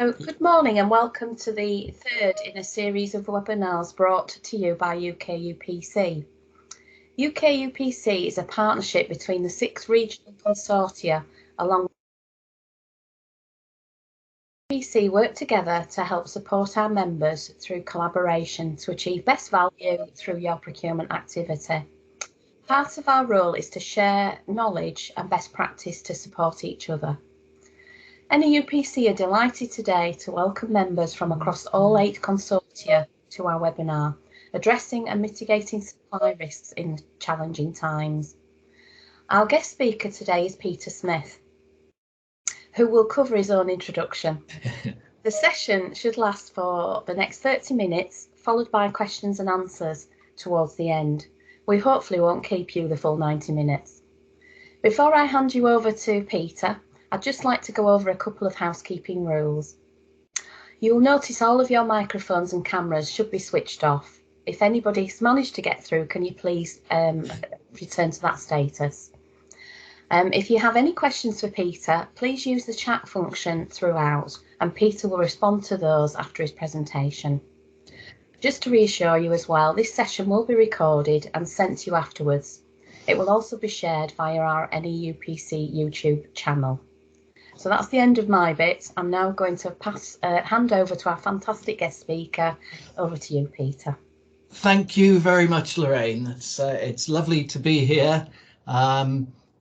Good morning and welcome to the third in a series of webinars brought to you by UK UPC. UK UPC is a partnership between the 6 regional consortia along UPC work together to help support our members through collaboration to achieve best value through your procurement activity. Part of our role is to share knowledge and best practice to support each other. NEUPC are delighted today to welcome members from across all 8 consortia to our webinar, addressing and mitigating supply risks in challenging times. Our guest speaker today is Peter Smith, who will cover his own introduction. The session should last for the next 30 minutes, followed by questions and answers towards the end. We hopefully won't keep you the full 90 minutes. Before I hand you over to Peter, I'd just like to go over a couple of housekeeping rules. You'll notice all of your microphones and cameras should be switched off. If anybody's managed to get through, can you please return to that status? If you have any questions for Peter, please use the chat function throughout and Peter will respond to those after his presentation. Just to reassure you as well, this session will be recorded and sent to you afterwards. It will also be shared via our NEUPC YouTube channel. So that's the end of my bit. I'm now going to hand over to our fantastic guest speaker. Over to you, Peter. Thank you very much, Lorraine. It's lovely to be here.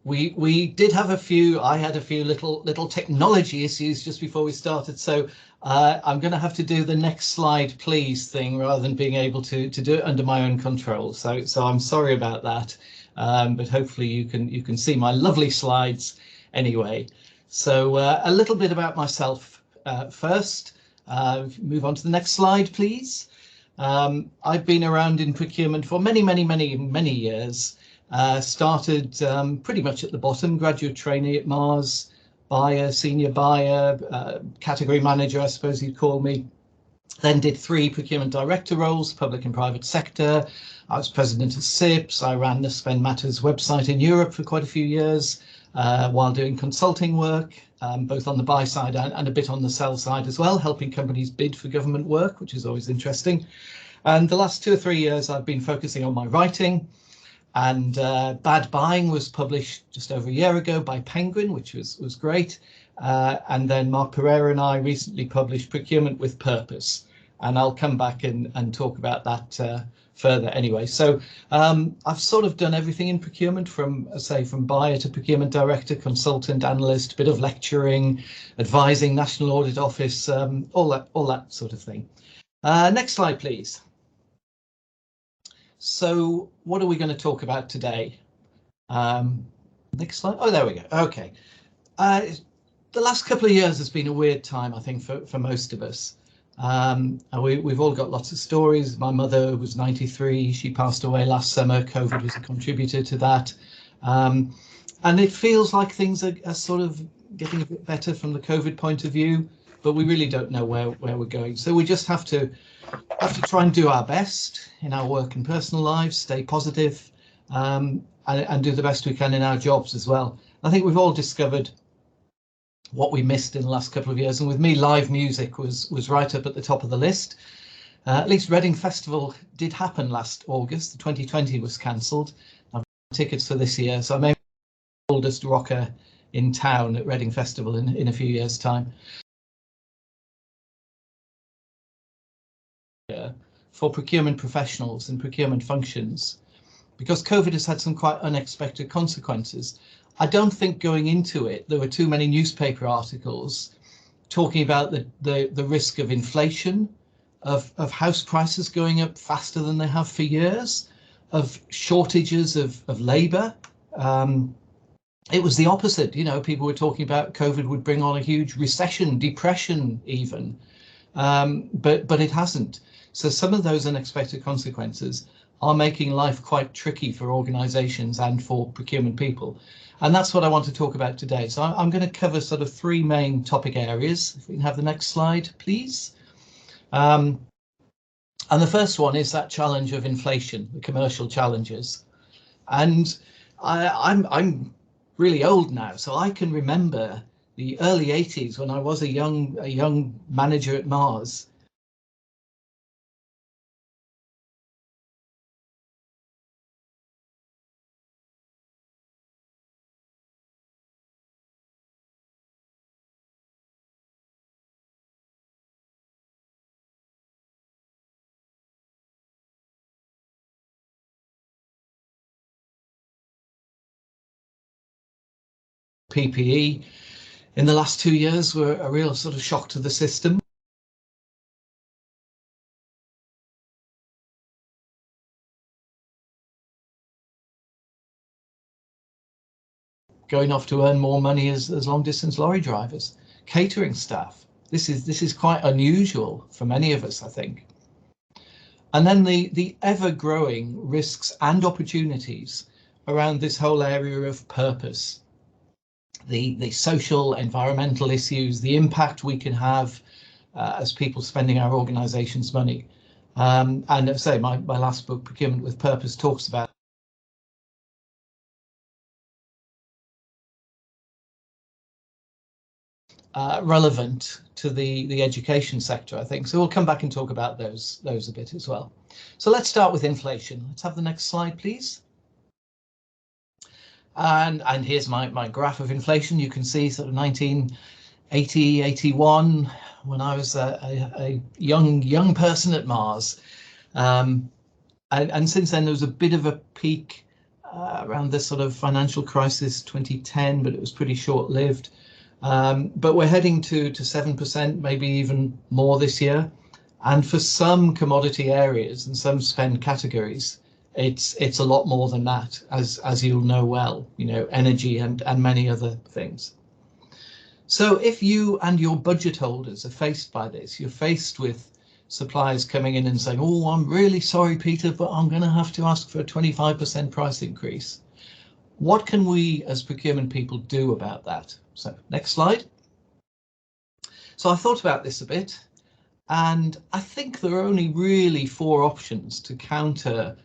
We did have I had a few little technology issues just before we started, so I'm going to have to do the next slide please thing rather than being able to do it under my own control. So I'm sorry about that, but hopefully you can see my lovely slides anyway. So a little bit about myself first. Move on to the next slide, please. I've been around in procurement for many years. Started pretty much at the bottom, graduate trainee at Mars, buyer, senior buyer, category manager, I suppose you'd call me. Then did 3 procurement director roles, public and private sector. I was president of FCIPS. I ran the Spend Matters website in Europe for quite a few years while doing consulting work, both on the buy side and a bit on the sell side as well, helping companies bid for government work, which is always interesting. And the last 2 or 3 years, I've been focusing on my writing. And Bad Buying was published just over a year ago by Penguin, which was great. And then Mark Pereira and I recently published Procurement with Purpose. And I'll come back and talk about that further anyway. So I've sort of done everything in procurement from buyer to procurement director, consultant, analyst, bit of lecturing, advising National Audit Office, all that sort of thing. Next slide, please. So what are we going to talk about today? Next slide. Oh, there we go. OK. The last couple of years has been a weird time, I think, for most of us. We've all got lots of stories. My mother was 93. She passed away last summer. COVID was a contributor to that. And it feels like things are sort of getting a bit better from the COVID point of view, but we really don't know where we're going. So we just have to try and do our best in our work and personal lives, stay positive, and do the best we can in our jobs as well. I think we've all discovered what we missed in the last couple of years, and with me, live music was right up at the top of the list. At least Reading Festival did happen last August. The 2020 was cancelled. I've got tickets for this year, so I may be the oldest rocker in town at Reading Festival in a few years' time. For procurement professionals and procurement functions, because COVID has had some quite unexpected consequences. I don't think going into it there were too many newspaper articles talking about the risk of inflation, of house prices going up faster than they have for years, of shortages of labour. It was the opposite. You know, people were talking about COVID would bring on a huge recession, depression even, but it hasn't. So some of those unexpected consequences are making life quite tricky for organisations and for procurement people. And that's what I want to talk about today. So I'm going to cover sort of 3 main topic areas. If we can have the next slide, please. And the first one is that challenge of inflation, the commercial challenges. And I'm really old now, so I can remember the early 80s, when I was a young manager at Mars. PPE in the last 2 years were a real sort of shock to the system. Going off to earn more money as long distance lorry drivers, catering staff. This is quite unusual for many of us, I think. And then the ever growing risks and opportunities around this whole area of purpose. The social, environmental issues, the impact we can have as people spending our organization's money. And as I say, my last book, Procurement with Purpose, talks about relevant to the education sector, I think. So we'll come back and talk about those a bit as well. So let's start with inflation. Let's have the next slide, please. And here's my graph of inflation. You can see sort of 1980, 81, when I was a young person at Mars. And since then, there was a bit of a peak around this sort of financial crisis, 2010, but it was pretty short-lived. But we're heading to 7%, maybe even more this year. And for some commodity areas and some spend categories, it's a lot more than that, as you'll know well, you know, energy and many other things. So if you and your budget holders are faced by this, you're faced with suppliers coming in and saying, oh, I'm really sorry, Peter, but I'm going to have to ask for a 25% price increase. What can we as procurement people do about that? So next slide. So I thought about this a bit, and I think there are only really 4 options to counter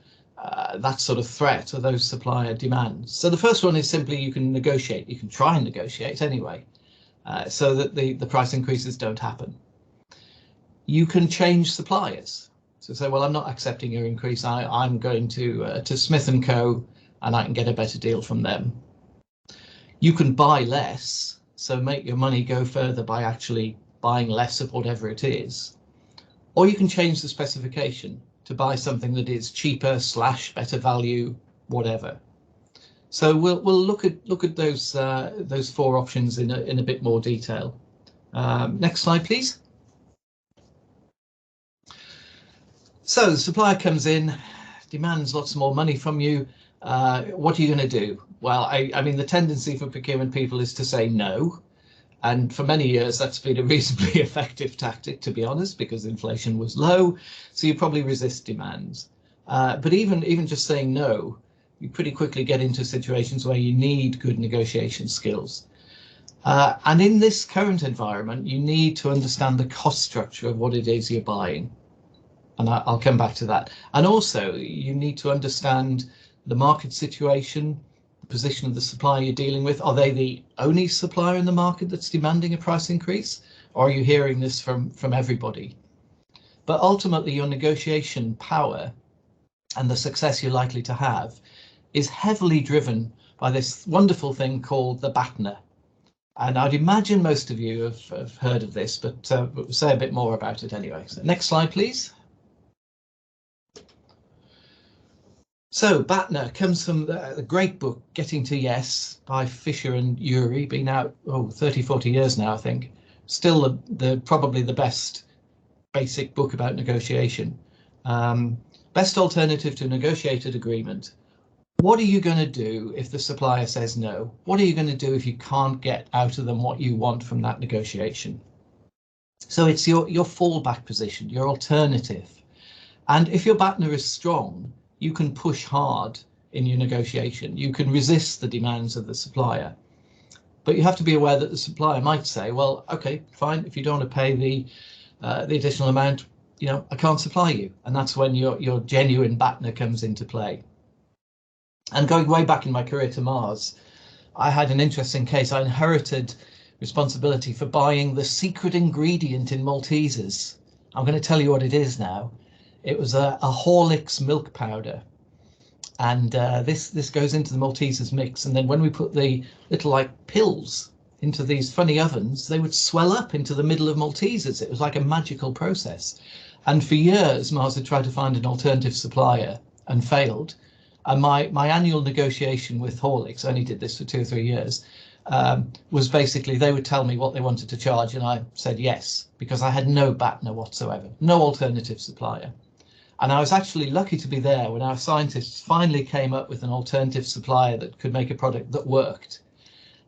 that sort of threat or those supplier demands. So the first one is simply you can negotiate. You can try and negotiate anyway, so that the price increases don't happen. You can change suppliers. So say, well, I'm not accepting your increase. I'm going to Smith & Co. and I can get a better deal from them. You can buy less, so make your money go further by actually buying less of whatever it is. Or you can change the specification to buy something that is cheaper / better value, whatever. So we'll look at those 4 options in a bit more detail. Next slide, please. So the supplier comes in, demands lots more money from you. What are you going to do? Well, I mean, the tendency for procurement people is to say no. And for many years, that's been a reasonably effective tactic, to be honest, because inflation was low. So you probably resist demands. But even just saying no, you pretty quickly get into situations where you need good negotiation skills. And in this current environment, you need to understand the cost structure of what it is you're buying. And I'll come back to that. And also, you need to understand the market situation, the position of the supplier you're dealing with. Are they the only supplier in the market that's demanding a price increase? Or are you hearing this from everybody? But ultimately, your negotiation power and the success you're likely to have is heavily driven by this wonderful thing called the BATNA. And I'd imagine most of you have heard of this, but we'll say a bit more about it anyway. So next slide, please. So BATNA comes from the great book, Getting to Yes, by Fisher and Urey, been out 30, 40 years now, I think. Still probably the best basic book about negotiation. Best alternative to negotiated agreement. What are you going to do if the supplier says no? What are you going to do if you can't get out of them what you want from that negotiation? So it's your fallback position, your alternative. And if your BATNA is strong, you can push hard in your negotiation. You can resist the demands of the supplier. But you have to be aware that the supplier might say, well, OK, fine, if you don't want to pay the additional amount, you know, I can't supply you. And that's when your genuine BATNA comes into play. And going way back in my career to Mars, I had an interesting case. I inherited responsibility for buying the secret ingredient in Maltesers. I'm going to tell you what it is now. It was a Horlicks milk powder. And this goes into the Maltesers mix. And then when we put the little like pills into these funny ovens, they would swell up into the middle of Maltesers. It was like a magical process. And for years, Mars had tried to find an alternative supplier and failed. And my annual negotiation with Horlicks, I only did this for 2 or 3 years, was basically they would tell me what they wanted to charge. And I said yes, because I had no BATNA whatsoever, no alternative supplier. And I was actually lucky to be there when our scientists finally came up with an alternative supplier that could make a product that worked.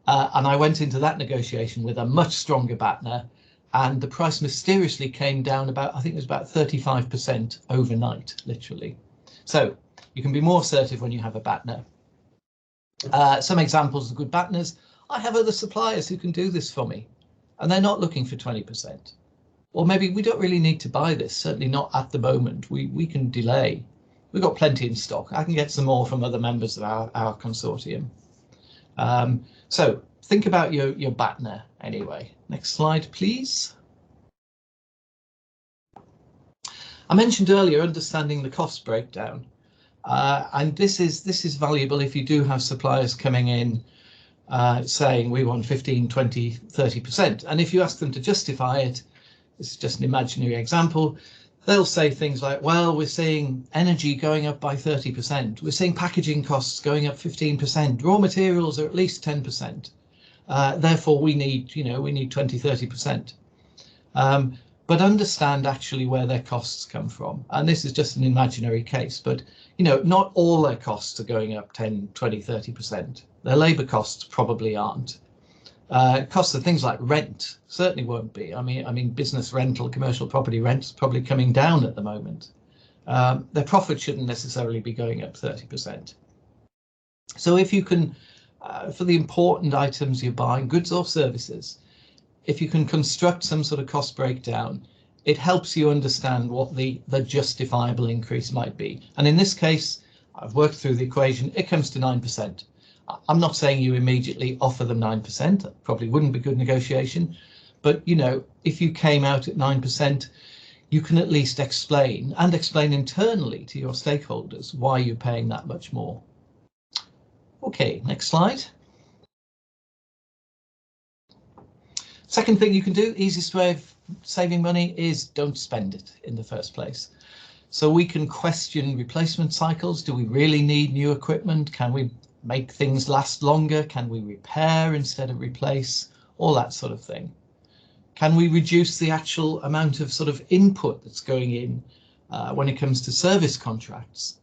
And I went into that negotiation with a much stronger BATNA, and the price mysteriously came down about, I think it was about 35% overnight, literally. So you can be more assertive when you have a BATNA. Some examples of good BATNAs. I have other suppliers who can do this for me, and they're not looking for 20%. Or maybe we don't really need to buy this, certainly not at the moment. We can delay. We've got plenty in stock. I can get some more from other members of our consortium. So think about your BATNA anyway. Next slide, please. I mentioned earlier understanding the cost breakdown. And this is valuable if you do have suppliers coming in saying we want 15, 20, 30%. And if you ask them to justify it, this is just an imaginary example, they'll say things like, well, we're seeing energy going up by 30%. We're seeing packaging costs going up 15%. Raw materials are at least 10%. Therefore, we need 20, 30%. But understand actually where their costs come from. And this is just an imaginary case, but not all their costs are going up 10, 20, 30%. Their labour costs probably aren't. Costs of things like rent certainly won't be. I mean, business rental, commercial property rent is probably coming down at the moment. Their profit shouldn't necessarily be going up 30%. So if you can, for the important items you're buying, goods or services, if you can construct some sort of cost breakdown, it helps you understand what the justifiable increase might be. And in this case, I've worked through the equation, it comes to 9%. I'm not saying you immediately offer them 9%, that probably wouldn't be good negotiation, but if you came out at 9%, you can at least explain internally to your stakeholders why you're paying that much more. Okay, next slide. Second thing you can do, easiest way of saving money, is don't spend it in the first place. So we can question replacement cycles. Do we really need new equipment? Can we make things last longer? Can we repair instead of replace? All that sort of thing. Can we reduce the actual amount of sort of input that's going in when it comes to service contracts?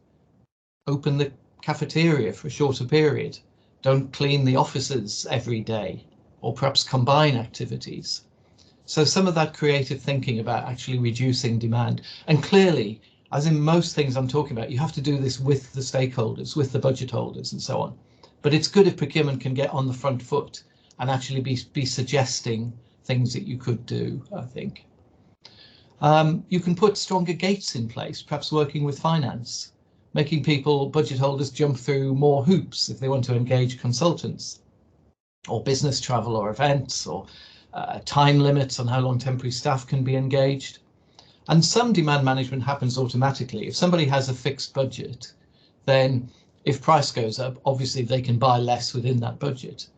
Open the cafeteria for a shorter period. Don't clean the offices every day, or perhaps combine activities. So some of that creative thinking about actually reducing demand. And clearly, as in most things I'm talking about, you have to do this with the stakeholders, with the budget holders and so on. But it's good if procurement can get on the front foot and actually be suggesting things that you could do, I think. You can put stronger gates in place, perhaps working with finance, making people, budget holders, jump through more hoops if they want to engage consultants, or business travel or events, or time limits on how long temporary staff can be engaged. And some demand management happens automatically. If somebody has a fixed budget, then if price goes up, obviously they can buy less within that budget.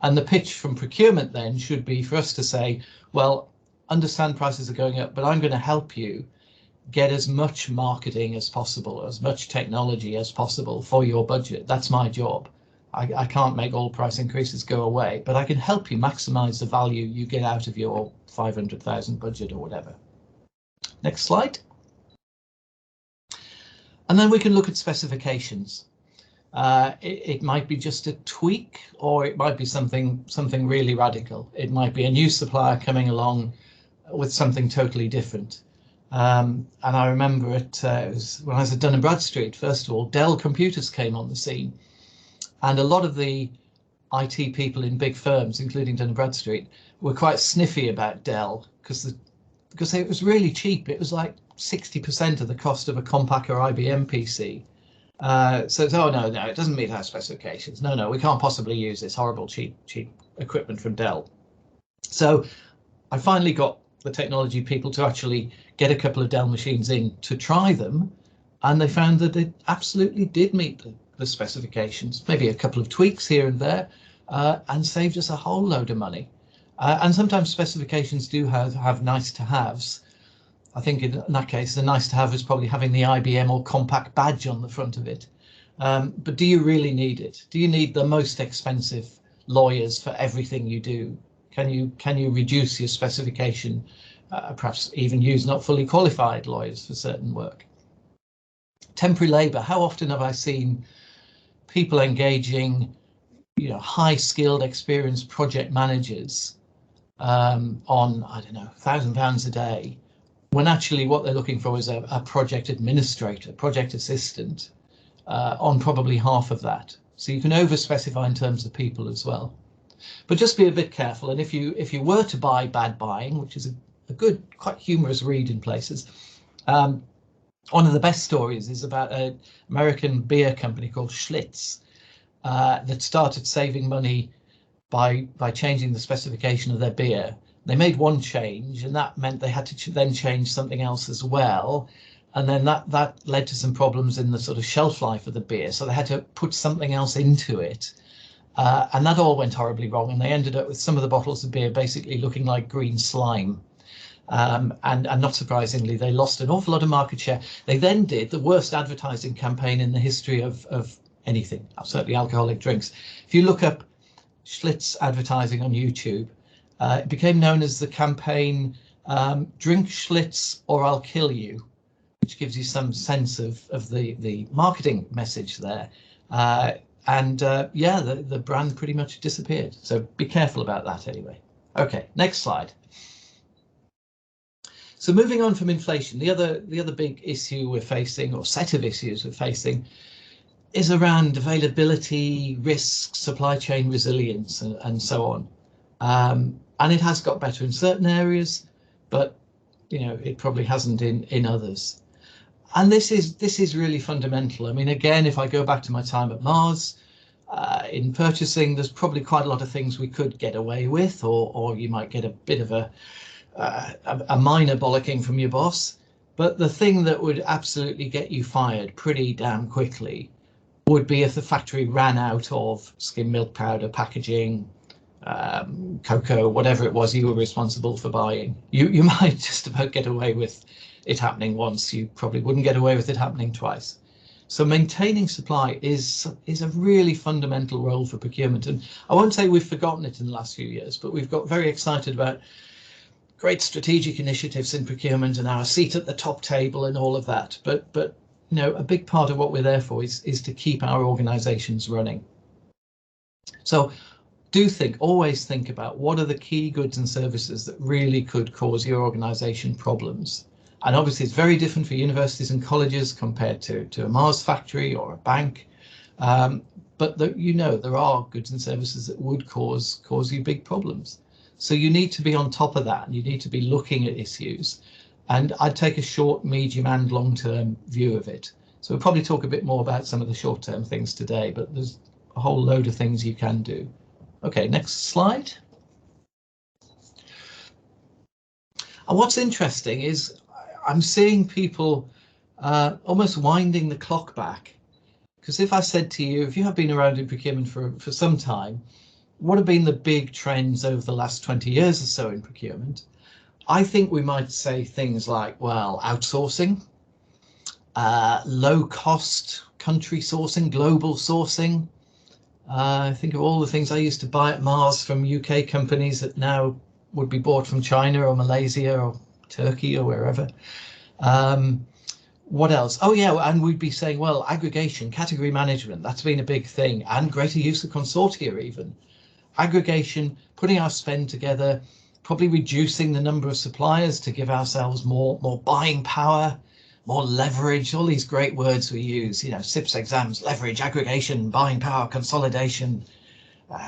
And the pitch from procurement then should be for us to say, well, understand prices are going up, but I'm going to help you get as much marketing as possible, as much technology as possible for your budget. That's my job. I can't make all price increases go away, but I can help you maximize the value you get out of your 500,000 budget or whatever. Next slide. And then we can look at specifications. It might be just a tweak, or it might be something really radical. It might be a new supplier coming along with something totally different. And I remember it was when I was at Dun & Bradstreet, first of all, Dell computers came on the scene. And a lot of the IT people in big firms, including Dun & Bradstreet, were quite sniffy about Dell because it was really cheap. It was like 60% of the cost of a Compaq or IBM PC. So it's, oh, no, it doesn't meet our specifications. No, we can't possibly use this horrible cheap equipment from Dell. So I finally got the technology people to actually get a couple of Dell machines in to try them, and they found that it absolutely did meet the specifications, maybe a couple of tweaks here and there, and saved us a whole load of money. And sometimes specifications do have nice to haves. I think in that case, the nice to have is probably having the IBM or Compaq badge on the front of it. But do you really need it? Do you need the most expensive lawyers for everything you do? Can you reduce your specification, perhaps even use not fully qualified lawyers for certain work? Temporary labour. How often have I seen people engaging, high skilled, experienced project managers on, I don't know, £1,000 a day, when actually what they're looking for is a project administrator, project assistant, on probably half of that. So you can over specify in terms of people as well. But just be a bit careful. And if you were to buy Bad Buying, which is a good, quite humorous read in places, one of the best stories is about an American beer company called Schlitz that started saving money by changing the specification of their beer. They made one change, and that meant they had to then change something else as well. And then that led to some problems in the sort of shelf life of the beer. So they had to put something else into it. And that all went horribly wrong. And they ended up with some of the bottles of beer basically looking like green slime. And not surprisingly, they lost an awful lot of market share. They then did the worst advertising campaign in the history of anything, certainly alcoholic drinks. If you look up Schlitz advertising on YouTube, it became known as the campaign Drink Schlitz or I'll Kill You, which gives you some sense of the marketing message there. Yeah, the brand pretty much disappeared. So be careful about that anyway. Okay, next slide. So moving on from inflation, the other big issue we're facing, or set of issues we're facing, is around availability, risk, supply chain resilience, and so on. And it has got better in certain areas, but it probably hasn't in others. And this is really fundamental. I mean, again, if I go back to my time at Mars, in purchasing, there's probably quite a lot of things we could get away with, or you might get a bit of a minor bollocking from your boss. But the thing that would absolutely get you fired pretty damn quickly would be if the factory ran out of skim milk powder, packaging, cocoa, whatever it was you were responsible for buying. You might just about get away with it happening once. You probably wouldn't get away with it happening twice. So maintaining supply is a really fundamental role for procurement. And I won't say we've forgotten it in the last few years, but we've got very excited about great strategic initiatives in procurement and our seat at the top table and all of that. But a big part of what we're there for is to keep our organizations running. So always think about what are the key goods and services that really could cause your organization problems. And obviously it's very different for universities and colleges compared to a Mars factory or a bank. But there are goods and services that would cause you big problems. So you need to be on top of that, and you need to be looking at issues. And I'd take a short, medium and long-term view of it. So we'll probably talk a bit more about some of the short-term things today, but there's a whole load of things you can do. Okay, next slide. And what's interesting is I'm seeing people almost winding the clock back. Because if I said to you, if you have been around in procurement for some time, what have been the big trends over the last 20 years or so in procurement? I think we might say things like, well, outsourcing, low cost country sourcing, global sourcing. I think of all the things I used to buy at Mars from UK companies that now would be bought from China or Malaysia or Turkey or wherever. What else? Oh yeah, and we'd be saying, well, aggregation, category management, that's been a big thing, and greater use of consortia even. Aggregation, putting our spend together, probably reducing the number of suppliers to give ourselves more buying power, more leverage, all these great words we use, SIPS exams, leverage, aggregation, buying power, consolidation,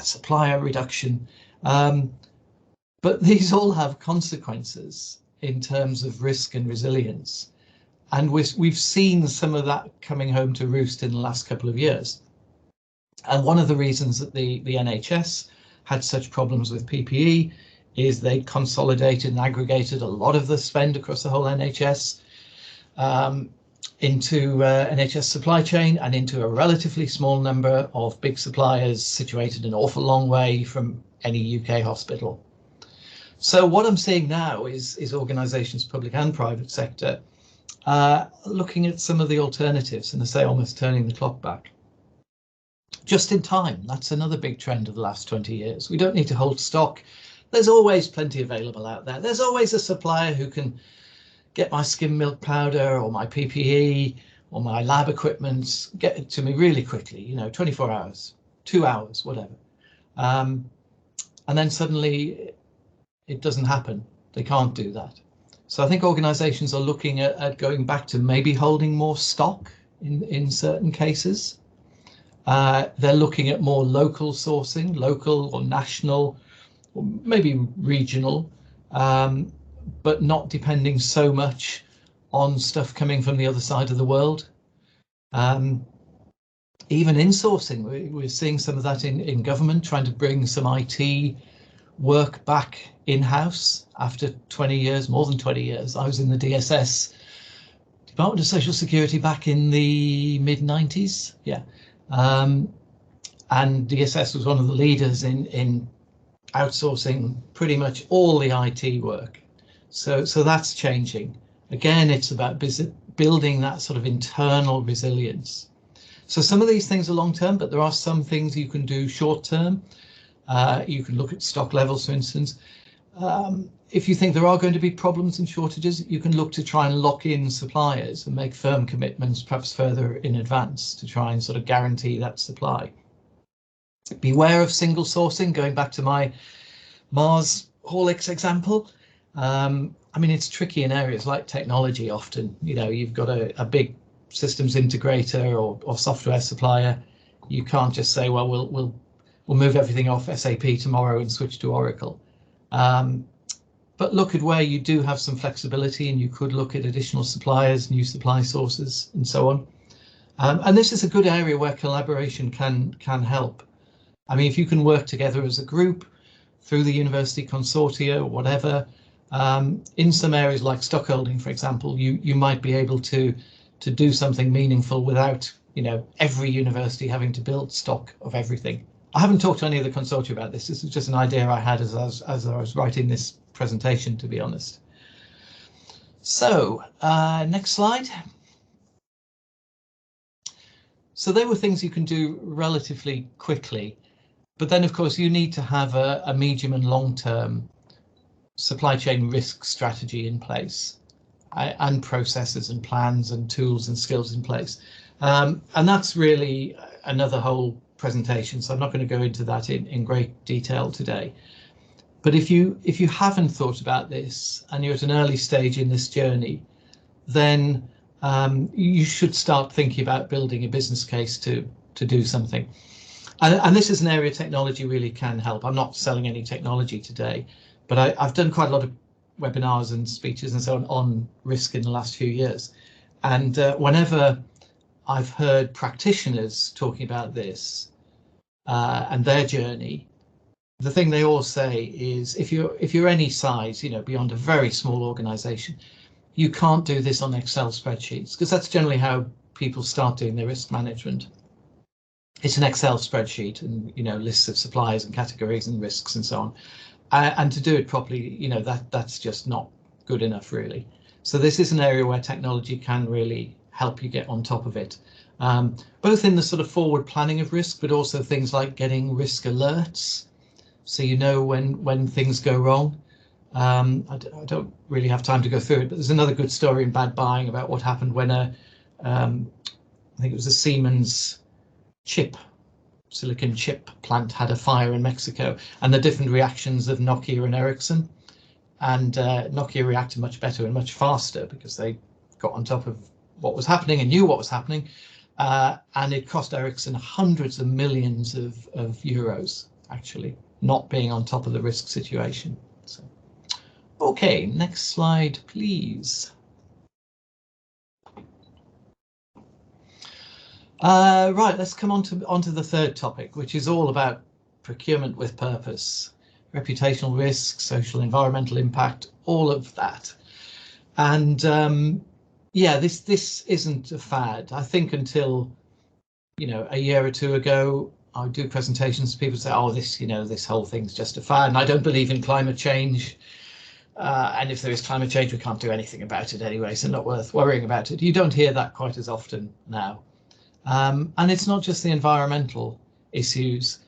supplier reduction. But these all have consequences in terms of risk and resilience. And we've seen some of that coming home to roost in the last couple of years. And one of the reasons that the NHS had such problems with PPE is they consolidated and aggregated a lot of the spend across the whole NHS into NHS supply chain and into a relatively small number of big suppliers situated an awful long way from any UK hospital. So what I'm seeing now is organisations, public and private sector, looking at some of the alternatives and, I say, almost turning the clock back. Just in time, that's another big trend of the last 20 years. We don't need to hold stock. There's always plenty available out there. There's always a supplier who can get my skim milk powder or my PPE or my lab equipment, get it to me really quickly, you know, 24 hours, 2 hours, whatever. And then suddenly it doesn't happen. They can't do that. So I think organisations are looking at going back to maybe holding more stock in certain cases. They're looking at more local sourcing, local or national, or maybe regional, but not depending so much on stuff coming from the other side of the world. Even insourcing, we're seeing some of that in government, trying to bring some IT work back in-house after 20 years, more than 20 years. I was in the DSS, Department of Social Security, back in the mid-90s, yeah. And DSS was one of the leaders in outsourcing pretty much all the IT work. So that's changing. Again, it's about building that sort of internal resilience. So some of these things are long term, but there are some things you can do short term. You can look at stock levels, for instance. If you think there are going to be problems and shortages, you can look to try and lock in suppliers and make firm commitments, perhaps further in advance, to try and sort of guarantee that supply. Beware of single sourcing, going back to my Mars Horlicks example. I mean, it's tricky in areas like technology often. You know, you've got a big systems integrator or software supplier. You can't just say, well, we'll move everything off SAP tomorrow and switch to Oracle. But look at where you do have some flexibility, and you could look at additional suppliers, new supply sources, and so on. And this is a good area where collaboration can help. I mean, if you can work together as a group through the university consortia or whatever, in some areas like stockholding, for example, you might be able to do something meaningful without, you know, every university having to build stock of everything. I haven't talked to any of the consortia about this. This is just an idea I had as I was writing this presentation, to be honest. So next slide. So there were things you can do relatively quickly, but then of course you need to have a medium and long-term supply chain risk strategy in place, and processes and plans and tools and skills in place. And that's really another whole presentation, so I'm not going to go into that in great detail today. But if you haven't thought about this and you're at an early stage in this journey, then you should start thinking about building a business case to do something. And this is an area technology really can help. I'm not selling any technology today, but I've done quite a lot of webinars and speeches and so on risk in the last few years. And whenever I've heard practitioners talking about this and their journey, the thing they all say is if you're any size, you know, beyond a very small organization, you can't do this on Excel spreadsheets, because that's generally how people start doing their risk management. It's an Excel spreadsheet and, you know, lists of suppliers and categories and risks and so on. And to do it properly, you know, that's just not good enough, really. So this is an area where technology can really help you get on top of it, both in the sort of forward planning of risk, but also things like getting risk alerts, so you know when things go wrong. I don't really have time to go through it, but there's another good story in Bad Buying about what happened when I think it was a Siemens silicon chip plant had a fire in Mexico, and the different reactions of Nokia and Ericsson. And Nokia reacted much better and much faster because they got on top of what was happening and knew what was happening. And it cost Ericsson hundreds of millions of euros, actually, not being on top of the risk situation. So, okay, next slide, please. Right, let's come on to the third topic, which is all about procurement with purpose, reputational risks, social environmental impact, all of that. And yeah, this isn't a fad. I think until, you know, a year or two ago, I would do presentations, people say, oh, this, you know, this whole thing's just a fad, and I don't believe in climate change. And if there is climate change, we can't do anything about it anyway, so not worth worrying about it. You don't hear that quite as often now. And it's not just the environmental issues.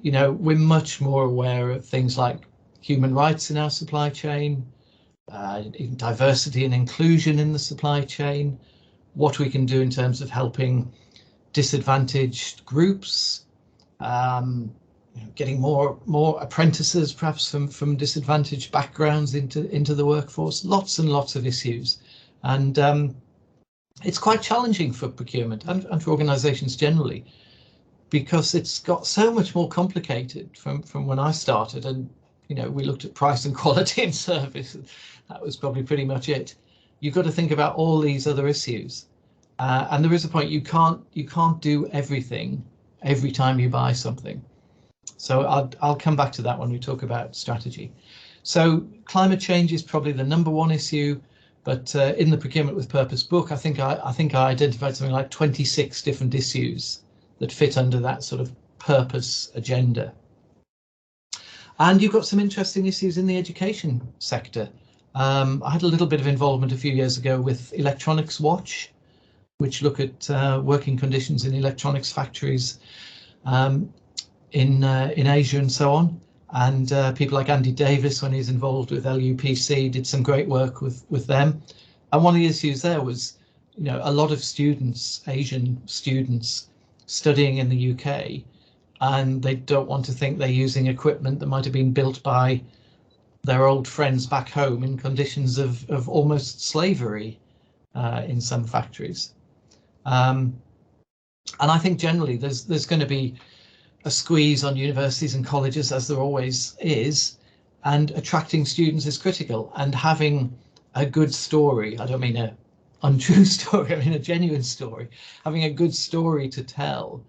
You know, we're much more aware of things like human rights in our supply chain, even diversity and inclusion in the supply chain, what we can do in terms of helping disadvantaged groups, you know, getting more apprentices perhaps from disadvantaged backgrounds into the workforce. Lots and lots of issues, and it's quite challenging for procurement and for organisations generally, because it's got so much more complicated from when I started. And you know, we looked at price and quality and service. That was probably pretty much it. You've got to think about all these other issues, and there is a point, you can't do everything every time you buy something. So I'll come back to that when we talk about strategy. So climate change is probably the #1 issue, but in the Procurement with Purpose book, I think I identified something like 26 different issues that fit under that sort of purpose agenda. And you've got some interesting issues in the education sector. I had a little bit of involvement a few years ago with Electronics Watch, which look at working conditions in electronics factories in Asia and so on. And people like Andy Davis, when he's involved with LUPC, did some great work with them. And one of the issues there was, you know, a lot of students, Asian students, studying in the UK, and they don't want to think they're using equipment that might have been built by their old friends back home in conditions of almost slavery in some factories. And I think generally there's going to be a squeeze on universities and colleges, as there always is, and attracting students is critical. And having a good story, I don't mean an untrue story, I mean a genuine story, having a good story to tell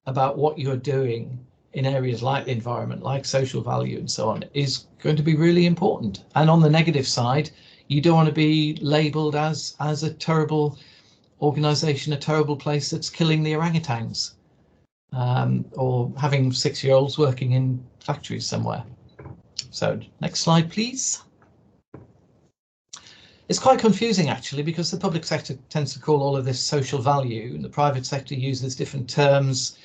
about what you're doing in areas like the environment, like social value and so on, is going to be really important. And on the negative side, you don't want to be labelled as a terrible organisation, a terrible place that's killing the orangutans, or having 6-year-olds working in factories somewhere. So next slide, please. It's quite confusing actually, because the public sector tends to call all of this social value, and the private sector uses different terms.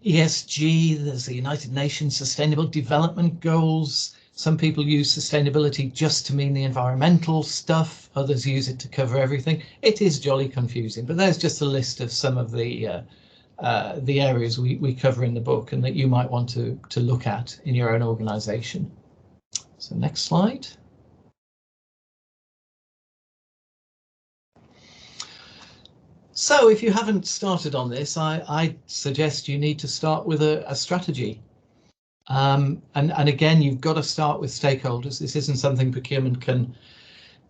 ESG, there's the United Nations Sustainable Development Goals. Some people use sustainability just to mean the environmental stuff. Others use it to cover everything. It is jolly confusing, but there's just a list of some of the areas we cover in the book and that you might want to look at in your own organisation. So next slide. So if you haven't started on this, I suggest you need to start with a strategy. And again, you've got to start with stakeholders. This isn't something procurement can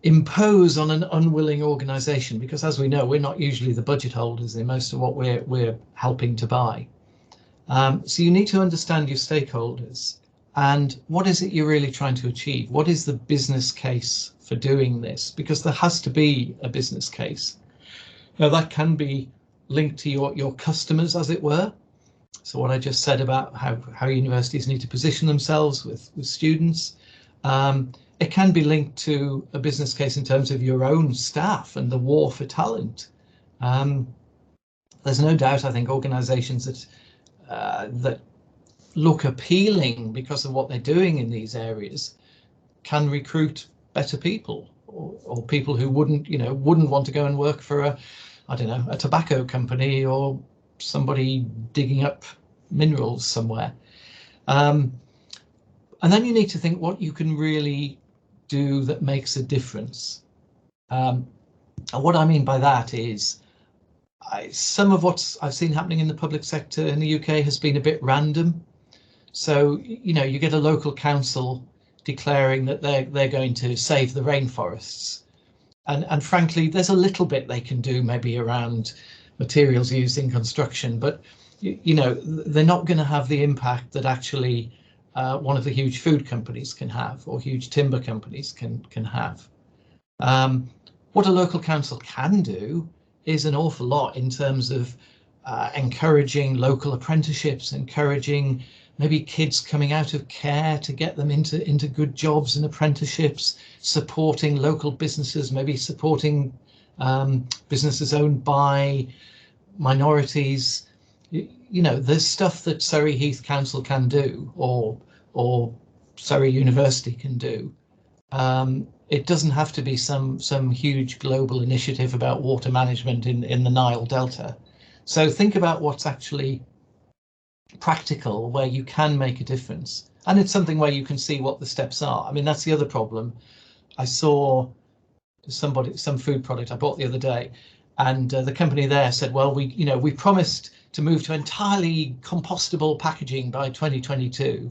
impose on an unwilling organisation, because as we know, we're not usually the budget holders in most of what we're helping to buy. So you need to understand your stakeholders and what is it you're really trying to achieve? What is the business case for doing this? Because there has to be a business case. Now that can be linked to your customers, as it were. So what I just said about how universities need to position themselves with students. It can be linked to a business case in terms of your own staff and the war for talent. There's no doubt, I think, organisations that look appealing because of what they're doing in these areas can recruit better people, or people who wouldn't want to go and work for a tobacco company or somebody digging up minerals somewhere. And then you need to think what you can really do that makes a difference. And what I mean by that is some of what I've seen happening in the public sector in the UK has been a bit random. So, you get a local council declaring that they're going to save the rainforests. And frankly, there's a little bit they can do maybe around materials used in construction, but they're not going to have the impact that actually one of the huge food companies can have, or huge timber companies can have. What a local council can do is an awful lot in terms of encouraging local apprenticeships, encouraging maybe kids coming out of care to get them into good jobs and apprenticeships, supporting local businesses, maybe supporting businesses owned by minorities. You know, there's stuff that Surrey Heath Council can do, or Surrey University can do. It doesn't have to be some huge global initiative about water management in the Nile Delta. So think about what's actually practical, where you can make a difference, and it's something where you can see what the steps are. I mean, that's the other problem. I saw some food product I bought the other day, and the company there said, well, we promised to move to entirely compostable packaging by 2022,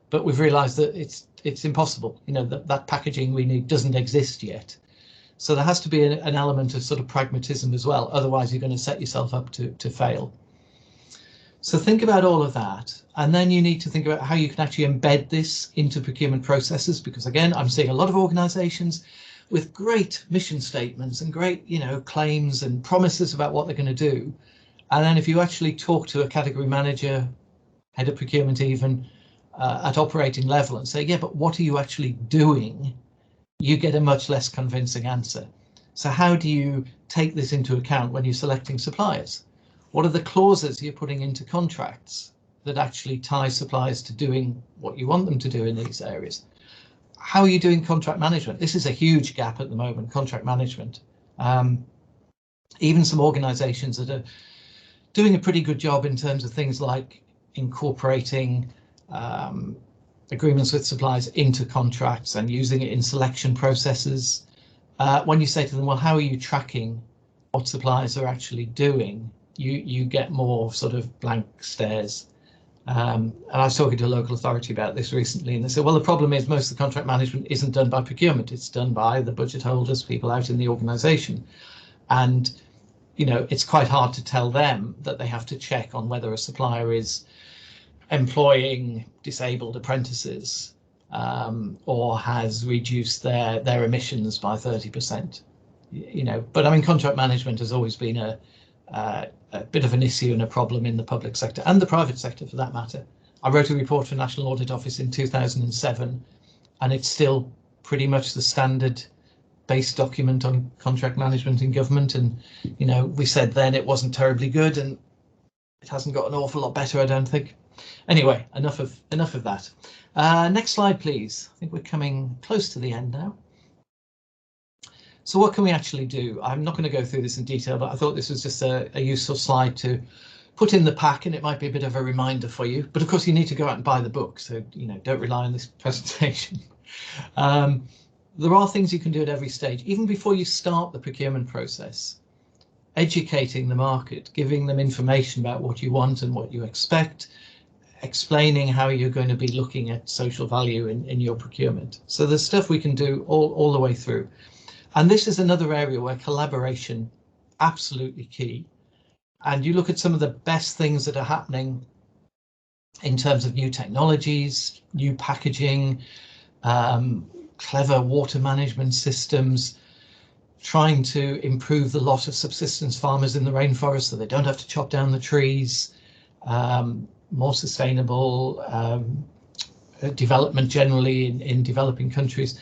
but we've realized that it's impossible. You know, that packaging we need doesn't exist yet. So there has to be an element of sort of pragmatism as well, otherwise you're going to set yourself up to fail. So think about all of that, and then you need to think about how you can actually embed this into procurement processes, because again, I'm seeing a lot of organizations with great mission statements and great, you know, claims and promises about what they're going to do. And then if you actually talk to a category manager, head of procurement even, at operating level and say, yeah, but what are you actually doing? You get a much less convincing answer. So how do you take this into account when you're selecting suppliers? What are the clauses you're putting into contracts that actually tie suppliers to doing what you want them to do in these areas? How are you doing contract management? This is a huge gap at the moment, contract management. Even some organizations that are doing a pretty good job in terms of things like incorporating agreements with suppliers into contracts and using it in selection processes. When you say to them, well, how are you tracking what suppliers are actually doing? You get more sort of blank stares. And I was talking to a local authority about this recently, and they said, well, the problem is most of the contract management isn't done by procurement. It's done by the budget holders, people out in the organisation. And, you know, it's quite hard to tell them that they have to check on whether a supplier is employing disabled apprentices or has reduced their emissions by 30%. You know, but I mean, contract management has always been a bit of an issue and a problem in the public sector and the private sector for that matter. I wrote a report for National Audit Office in 2007, and it's still pretty much the standard base document on contract management in government. And, you know, we said then it wasn't terribly good, and it hasn't got an awful lot better, I don't think. Anyway, enough of that. Next slide, please. I think we're coming close to the end now. So what can we actually do? I'm not going to go through this in detail, but I thought this was just a useful slide to put in the pack, and it might be a bit of a reminder for you. But of course, you need to go out and buy the book, so, you know, don't rely on this presentation. There are things you can do at every stage, even before you start the procurement process. Educating the market, giving them information about what you want and what you expect, explaining how you're going to be looking at social value in your procurement. So there's stuff we can do all the way through. And this is another area where collaboration, absolutely key. And you look at some of the best things that are happening in terms of new technologies, new packaging, clever water management systems, trying to improve the lot of subsistence farmers in the rainforest so they don't have to chop down the trees, more sustainable development generally in developing countries.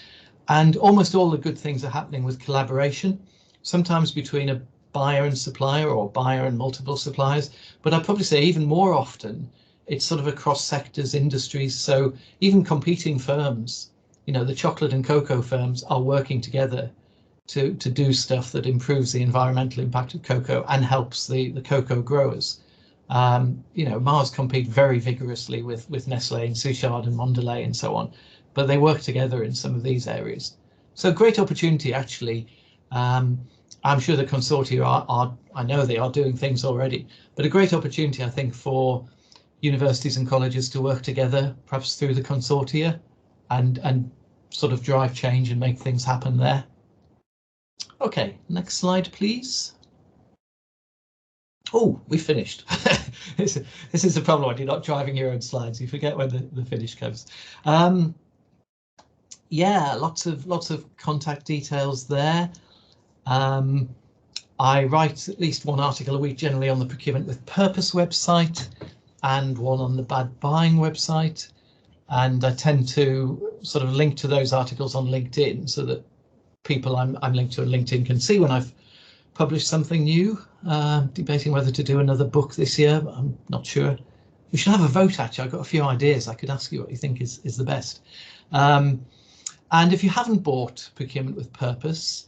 And almost all the good things are happening with collaboration, sometimes between a buyer and supplier or buyer and multiple suppliers. But I'd probably say even more often, it's sort of across sectors, industries. So even competing firms, you know, the chocolate and cocoa firms are working together to do stuff that improves the environmental impact of cocoa and helps the cocoa growers. You know, Mars compete very vigorously with Nestle and Suchard and Mondelez and so on, but they work together in some of these areas. So great opportunity, actually. I'm sure the consortia are, I know they are doing things already, but a great opportunity, I think, for universities and colleges to work together, perhaps through the consortia, and sort of drive change and make things happen there. Okay, next slide, please. Oh, we finished. This is the problem when you're not driving your own slides. You forget when the finish comes. Yeah, lots of contact details there. I write at least one article a week, generally on the Procurement with Purpose website and one on the Bad Buying website. And I tend to sort of link to those articles on LinkedIn so that people I'm linked to on LinkedIn can see when I've published something new. Debating whether to do another book this year, but I'm not sure. We should have a vote, actually. I've got a few ideas. I could ask you what you think is the best. And if you haven't bought Procurement with Purpose,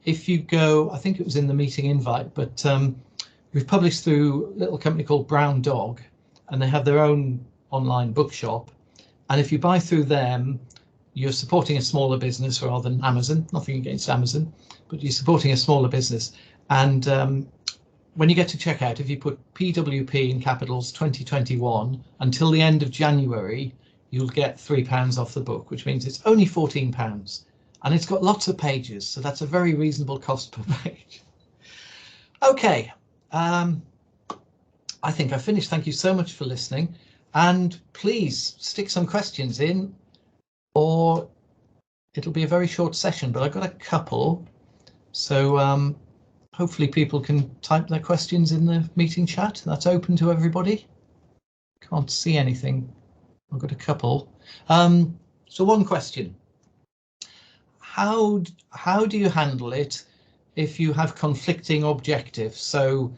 if you go, I think it was in the meeting invite, but we've published through a little company called Brown Dog, and they have their own online bookshop. And if you buy through them, you're supporting a smaller business rather than Amazon. Nothing against Amazon, but you're supporting a smaller business. And when you get to checkout, if you put PWP in capitals 2021 until the end of January, you'll get £3 off the book, which means it's only £14. And it's got lots of pages, so that's a very reasonable cost per page. Okay, I think I've finished. Thank you so much for listening. And please stick some questions in, or it'll be a very short session, but I've got a couple. So hopefully people can type their questions in the meeting chat. That's open to everybody. Can't see anything. I've got a couple. So one question. How do you handle it if you have conflicting objectives? So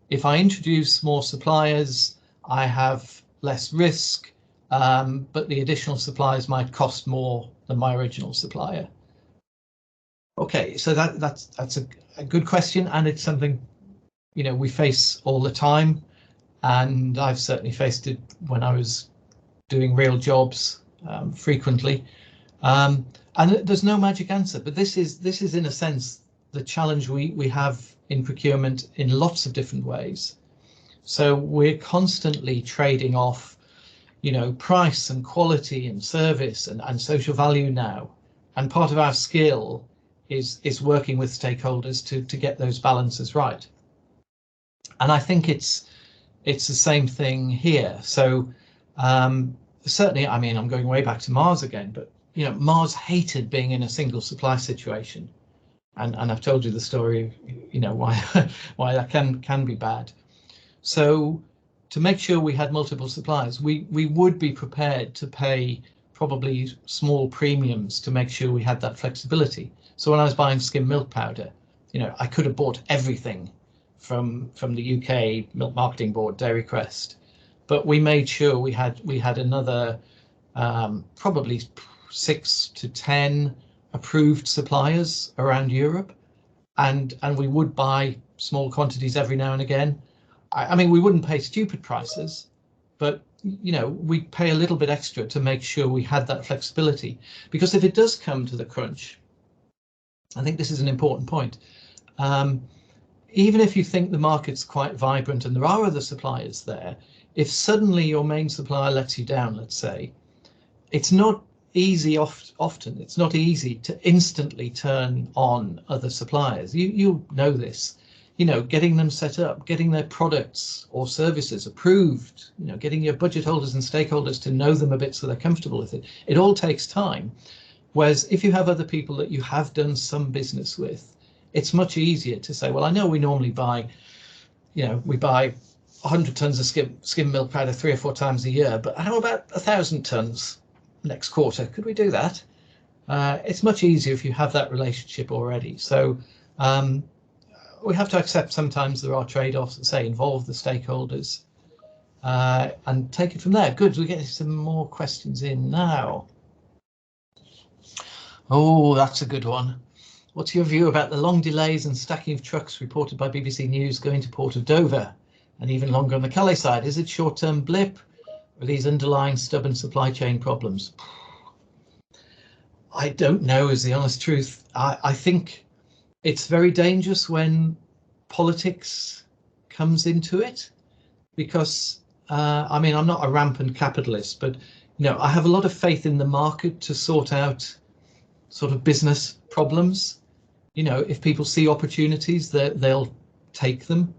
if I introduce more suppliers, I have less risk, but the additional suppliers might cost more than my original supplier. Okay, so that's a good question, and it's something, you know, we face all the time, and I've certainly faced it when I was doing real jobs frequently. And there's no magic answer, but this is in a sense the challenge we have in procurement in lots of different ways. So we're constantly trading off, you know, price and quality and service and social value now. And part of our skill is working with stakeholders to get those balances right. And I think it's the same thing here. So certainly, I mean, I'm going way back to Mars again, but you know, Mars hated being in a single supply situation. And I've told you the story, you know, why that can be bad. So to make sure we had multiple suppliers, we would be prepared to pay probably small premiums to make sure we had that flexibility. So when I was buying skim milk powder, you know, I could have bought everything from the UK Milk Marketing Board, Dairy Crest, but we made sure we had another probably 6 to 10 approved suppliers around Europe, and we would buy small quantities every now and again. I mean, we wouldn't pay stupid prices, but you know, we'd pay a little bit extra to make sure we had that flexibility. Because if it does come to the crunch, I think this is an important point. Even if you think the market's quite vibrant and there are other suppliers there, if suddenly your main supplier lets you down, let's say, it's not easy often. It's not easy to instantly turn on other suppliers. You know this. You know, getting them set up, getting their products or services approved, you know, getting your budget holders and stakeholders to know them a bit so they're comfortable with it. It all takes time. Whereas if you have other people that you have done some business with, it's much easier to say, well, I know we normally buy, you know, we buy 100 tons of skim milk powder 3 or 4 times a year, but how about 1,000 tons next quarter? Could we do that? It's much easier if you have that relationship already. So we have to accept sometimes there are trade-offs that say involve the stakeholders and take it from there. Good, we're getting some more questions in now. Oh, that's a good one. What's your view about the long delays and stacking of trucks reported by BBC News going to Port of Dover and even longer on the Calais side? Is it short-term blip or these underlying stubborn supply chain problems? I don't know is the honest truth. I think it's very dangerous when politics comes into it, because I mean, I'm not a rampant capitalist, but you know, I have a lot of faith in the market to sort out sort of business problems. You know, if people see opportunities, they'll take them.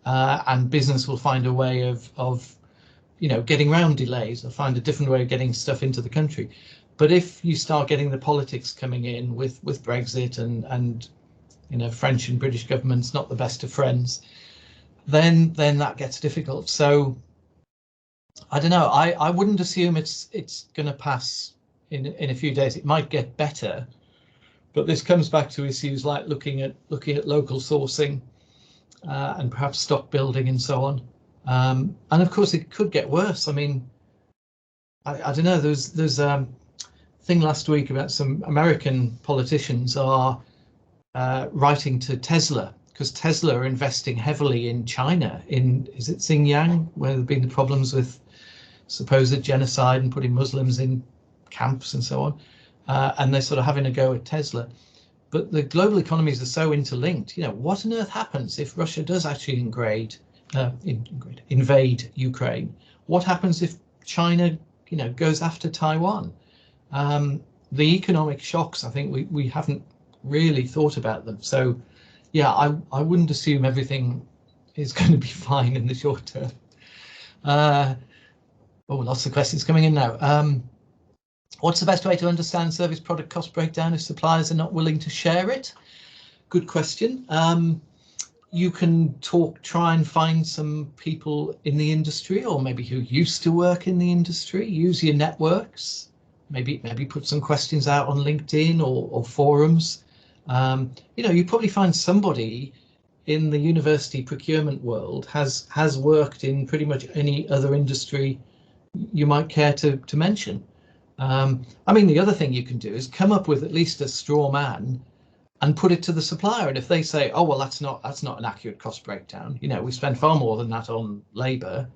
and business will find a way of getting around delays or find a different way of getting stuff into the country. But if you start getting the politics coming in with Brexit and French and British governments not the best of friends, then that gets difficult. So I don't know. I wouldn't assume it's going to pass in a few days. It might get better, but this comes back to issues like looking at local sourcing and perhaps stock building and so on. And of course, it could get worse. I mean, I don't know. There's thing last week about some American politicians are writing to Tesla because Tesla are investing heavily in China, is it Xinjiang, where there have been the problems with supposed genocide and putting Muslims in camps and so on, and they're sort of having a go at Tesla. But the global economies are so interlinked. What on earth happens if Russia does actually invade Ukraine? What happens if China, goes after Taiwan? The economic shocks, I think we haven't really thought about them. So, yeah, I wouldn't assume everything is going to be fine in the short term. Lots of questions coming in now. What's the best way to understand service product cost breakdown if suppliers are not willing to share it? Good question. You can try and find some people in the industry, or maybe who used to work in the industry. Use your networks. Maybe put some questions out on LinkedIn or forums. You probably find somebody in the university procurement world has worked in pretty much any other industry you might care to mention. I mean, the other thing you can do is come up with at least a straw man and put it to the supplier. And if they say, oh, well, that's not an accurate cost breakdown, we spend far more than that on labour,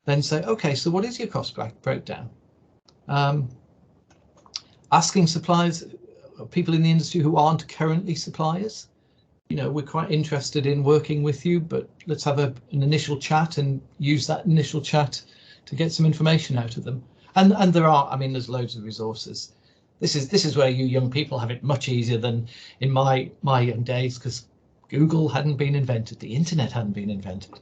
then say, OK, so what is your cost breakdown? Asking suppliers, people in the industry who aren't currently suppliers, we're quite interested in working with you, but let's have an initial chat and use that initial chat to get some information out of them. And there's loads of resources. This is where you young people have it much easier than in my young days, because Google hadn't been invented, the internet hadn't been invented.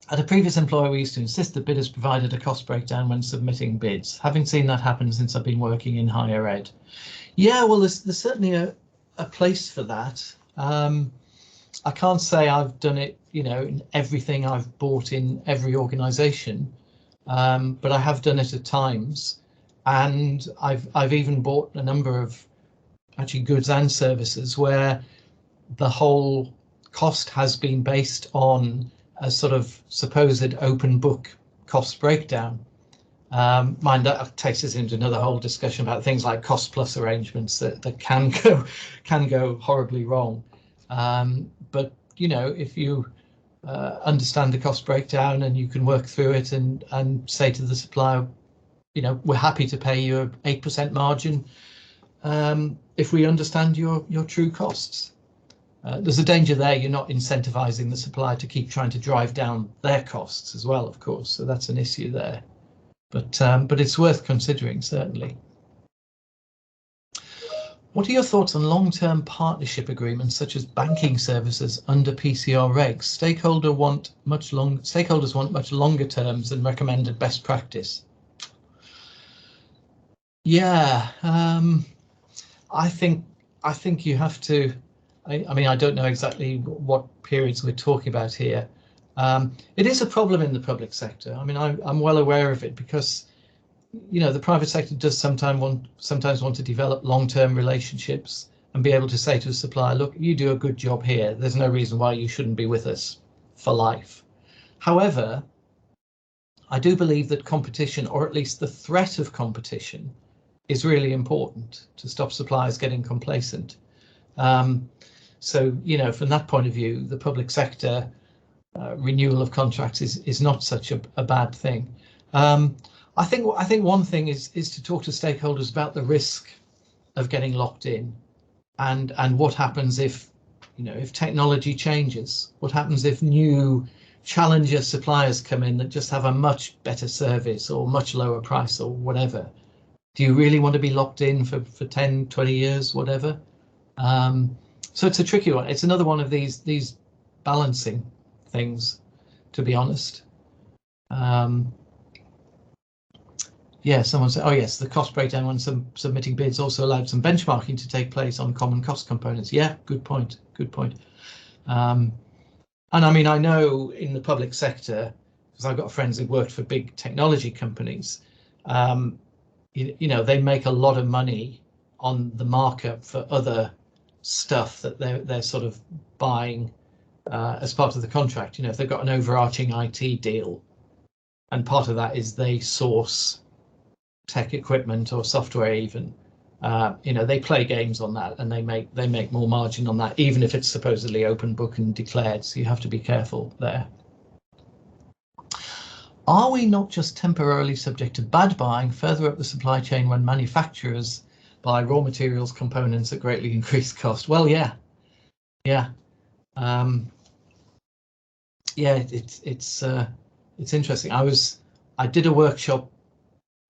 At a previous employer, we used to insist that bidders provided a cost breakdown when submitting bids. Having seen that happen since I've been working in higher ed. Yeah, well, there's certainly a place for that. I can't say I've done it, in everything I've bought in every organisation, but I have done it at times. And I've even bought a number of actually goods and services where the whole cost has been based on a sort of supposed open book cost breakdown. Mind that takes us into another whole discussion about things like cost plus arrangements that can go horribly wrong. But if you understand the cost breakdown and you can work through it and say to the supplier, we're happy to pay you an 8% margin if we understand your true costs. There's a danger there. You're not incentivizing the supplier to keep trying to drive down their costs as well, of course. So that's an issue there. But it's worth considering, certainly. What are your thoughts on long-term partnership agreements such as banking services under PCR regs? Stakeholders want much longer terms than recommended best practice. Yeah, I think you have to. I mean, I don't know exactly what periods we're talking about here. It is a problem in the public sector. I mean, I'm well aware of it because, the private sector does sometimes want to develop long-term relationships and be able to say to a supplier, look, you do a good job here. There's no reason why you shouldn't be with us for life. However, I do believe that competition, or at least the threat of competition, is really important to stop suppliers getting complacent. So, from that point of view, the public sector renewal of contracts is not such a bad thing. I think one thing is to talk to stakeholders about the risk of getting locked in, and what happens if technology changes. What happens if new challenger suppliers come in that just have a much better service or much lower price or whatever? Do you really want to be locked in for 10, 20 years, whatever? So it's a tricky one. It's another one of these balancing things, to be honest. Yeah, someone said, oh yes, the cost breakdown when submitting bids also allowed some benchmarking to take place on common cost components. Yeah, good point, good point. And I mean, I know in the public sector, because I've got friends who've worked for big technology companies, you know, they make a lot of money on the markup for other stuff that they're sort of buying as part of the contract. You know, if they've got an overarching IT deal, and part of that is they source tech equipment or software even, you know, they play games on that and they make more margin on that, even if it's supposedly open book and declared. So you have to be careful there. Are we not just temporarily subject to bad buying further up the supply chain when manufacturers buy raw materials components at greatly increased cost? Well, yeah, yeah, yeah. It's interesting. I did a workshop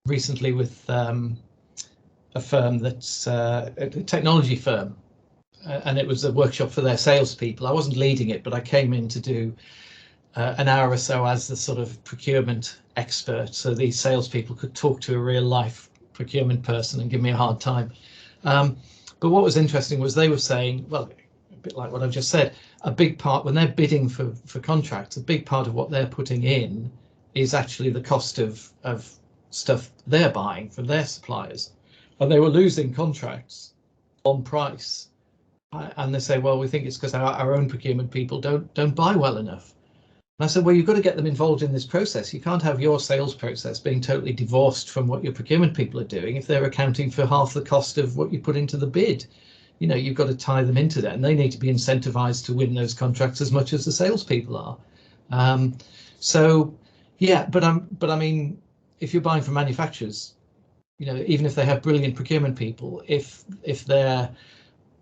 recently with a firm that's a technology firm, and it was a workshop for their salespeople. I wasn't leading it, but I came in to do an hour or so as the sort of procurement expert, so these salespeople could talk to a real life procurement person and give me a hard time. But what was interesting was they were saying, well, a bit like what I've just said, a big part when they're bidding for contracts, a big part of what they're putting in is actually the cost of stuff they're buying from their suppliers, and they were losing contracts on price. And they say, well, we think it's because our own procurement people don't buy well enough. And I said, well, you've got to get them involved in this process. You can't have your sales process being totally divorced from what your procurement people are doing if they're accounting for half the cost of what you put into the bid. You know, you've got to tie them into that, and they need to be incentivized to win those contracts as much as the salespeople are. So, yeah, but I mean, if you're buying from manufacturers, you know, even if they have brilliant procurement people, if they're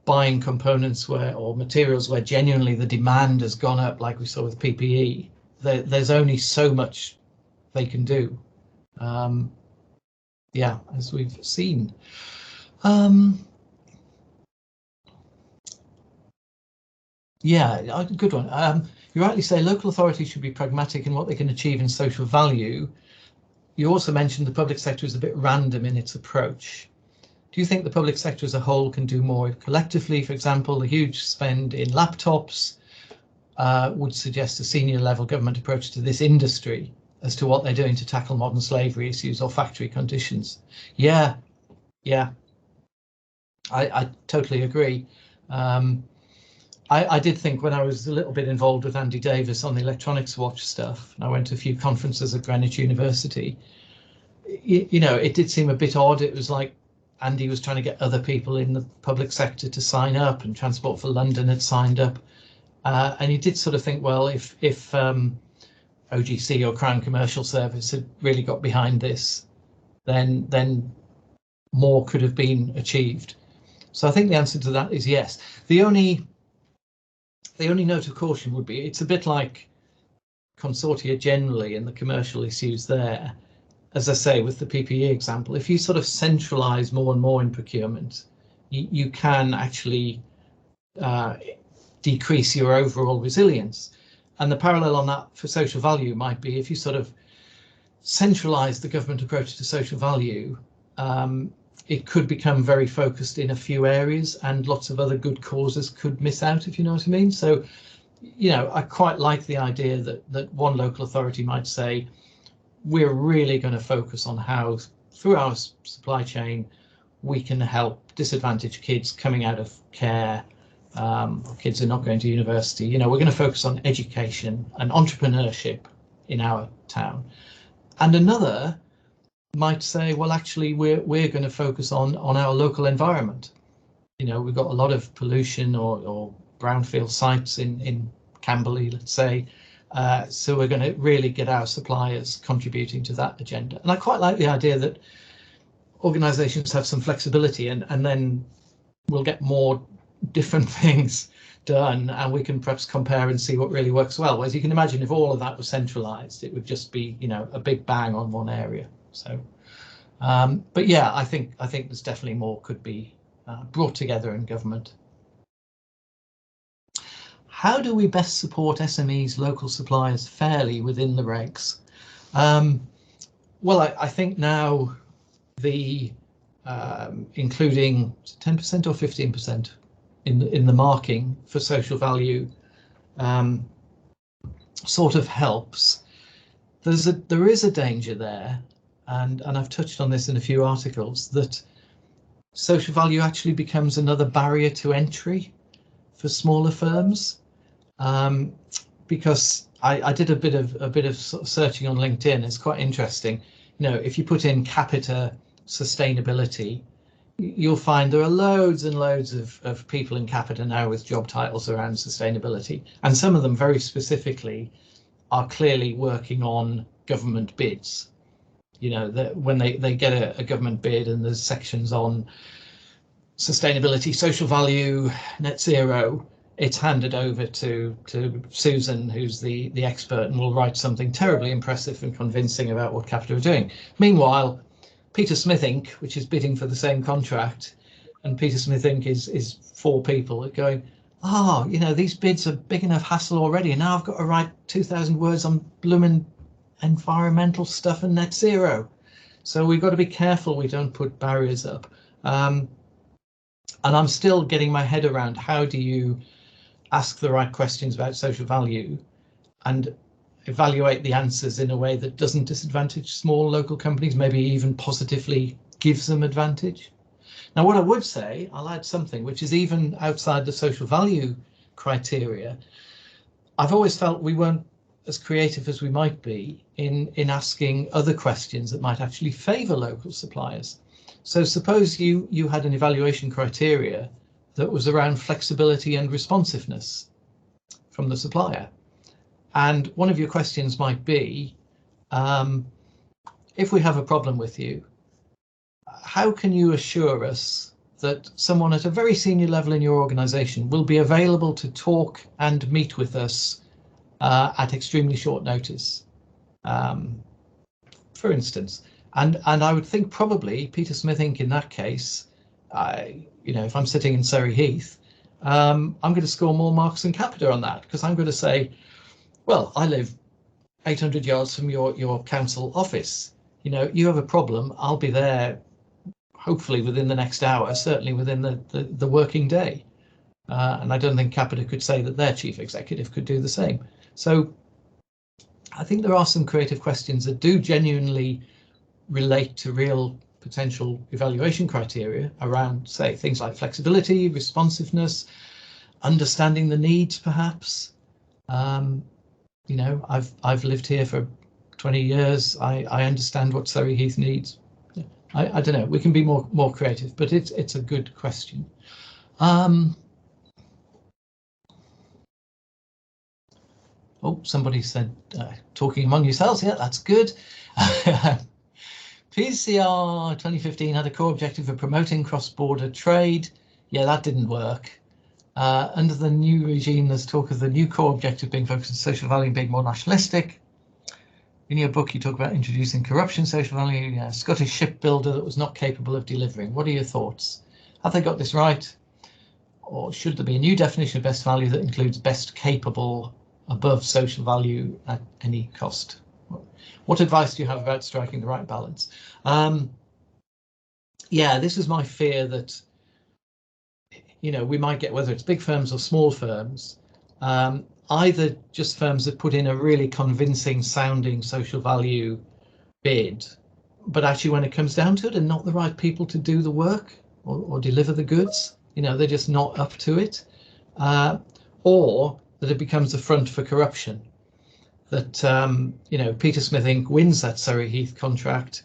buying components or materials where genuinely the demand has gone up, like we saw with PPE, there's only so much they can do. Yeah, as we've seen. Yeah, good one. You rightly say local authorities should be pragmatic in what they can achieve in social value. You also mentioned the public sector is a bit random in its approach. Do you think the public sector as a whole can do more collectively? For example, the huge spend in laptops would suggest a senior level government approach to this industry as to what they're doing to tackle modern slavery issues or factory conditions. Yeah, yeah, I totally agree. I did think when I was a little bit involved with Andy Davis on the Electronics Watch stuff, and I went to a few conferences at Greenwich University, you know, it did seem a bit odd. It was like Andy was trying to get other people in the public sector to sign up, and Transport for London had signed up. And you did sort of think, well, if OGC or Crown Commercial Service had really got behind this, then more could have been achieved. So I think the answer to that is yes. The only note of caution would be, it's a bit like consortia generally and the commercial issues there. As I say, with the PPE example, if you sort of centralize more and more in procurement, you can actually decrease your overall resilience. And the parallel on that for social value might be if you sort of centralize the government approach to social value, it could become very focused in a few areas and lots of other good causes could miss out, if you know what I mean. So, you know, I quite like the idea that one local authority might say, we're really going to focus on how through our supply chain we can help disadvantaged kids coming out of care, kids who are not going to university. You know, we're going to focus on education and entrepreneurship in our town. And another might say, well, actually, we're going to focus on our local environment. You know, we've got a lot of pollution or brownfield sites in Camberley, let's say. So we're going to really get our suppliers contributing to that agenda. And I quite like the idea that organisations have some flexibility and then we'll get more different things done and we can perhaps compare and see what really works well. Whereas you can imagine if all of that was centralised, it would just be, you know, a big bang on one area. So, but yeah, I think there's definitely more could be brought together in government. how do we best support SMEs, local suppliers fairly within the regs? Well, I think now the including 10% or 15% in the marking for social value sort of helps. There is a danger there, and I've touched on this in a few articles, that social value actually becomes another barrier to entry for smaller firms. Because I did a bit of sort of searching on LinkedIn. It's quite interesting. You know, if you put in capita sustainability, you'll find there are loads and loads of people in capita now with job titles around sustainability, and some of them very specifically are clearly working on government bids. You know, that when they get a government bid and there's sections on sustainability, social value, net zero, it's handed over to Susan, who's the expert, and will write something terribly impressive and convincing about what Capita are doing. Meanwhile, Peter Smith Inc., which is bidding for the same contract, and Peter Smith Inc. is 4 people going, oh, you know, these bids are big enough hassle already, and now I've got to write 2,000 words on blooming environmental stuff and net zero. So we've got to be careful we don't put barriers up. And I'm still getting my head around, how do you ask the right questions about social value and evaluate the answers in a way that doesn't disadvantage small local companies, maybe even positively gives them advantage. Now, what I would say, I'll add something which is even outside the social value criteria. I've always felt we weren't as creative as we might be in asking other questions that might actually favour local suppliers. So suppose you had an evaluation criteria that was around flexibility and responsiveness from the supplier. And one of your questions might be, if we have a problem with you, how can you assure us that someone at a very senior level in your organisation will be available to talk and meet with us at extremely short notice, for instance? And I would think probably Peter Smith Inc. in that case, you know, if I'm sitting in Surrey Heath, I'm going to score more marks than Capita on that, because I'm going to say, well, I live 800 yards from your council office. You know, you have a problem, I'll be there hopefully within the next hour, certainly within the working day. And I don't think Capita could say that their chief executive could do the same. So I think there are some creative questions that do genuinely relate to real potential evaluation criteria around, say, things like flexibility, responsiveness, understanding the needs, perhaps. You know, I've lived here for 20 years. I understand what Surrey Heath needs. I don't know. We can be more creative, but it's a good question. Oh, somebody said talking among yourselves. Yeah, that's good. PCR 2015 had a core objective of promoting cross-border trade. Yeah, that didn't work. Under the new regime, there's talk of the new core objective being focused on social value and being more nationalistic. In your book, you talk about introducing corruption, social value, a Scottish shipbuilder that was not capable of delivering. What are your thoughts? Have they got this right? Or should there be a new definition of best value that includes best capable above social value at any cost? What advice do you have about striking the right balance? Yeah, this is my fear that, you know, we might get, whether it's big firms or small firms, either just firms that put in a really convincing sounding social value bid, but actually when it comes down to it, are not the right people to do the work or deliver the goods. You know, they're just not up to it, or that it becomes a front for corruption. That, you know, Peter Smith Inc. wins that Surrey Heath contract,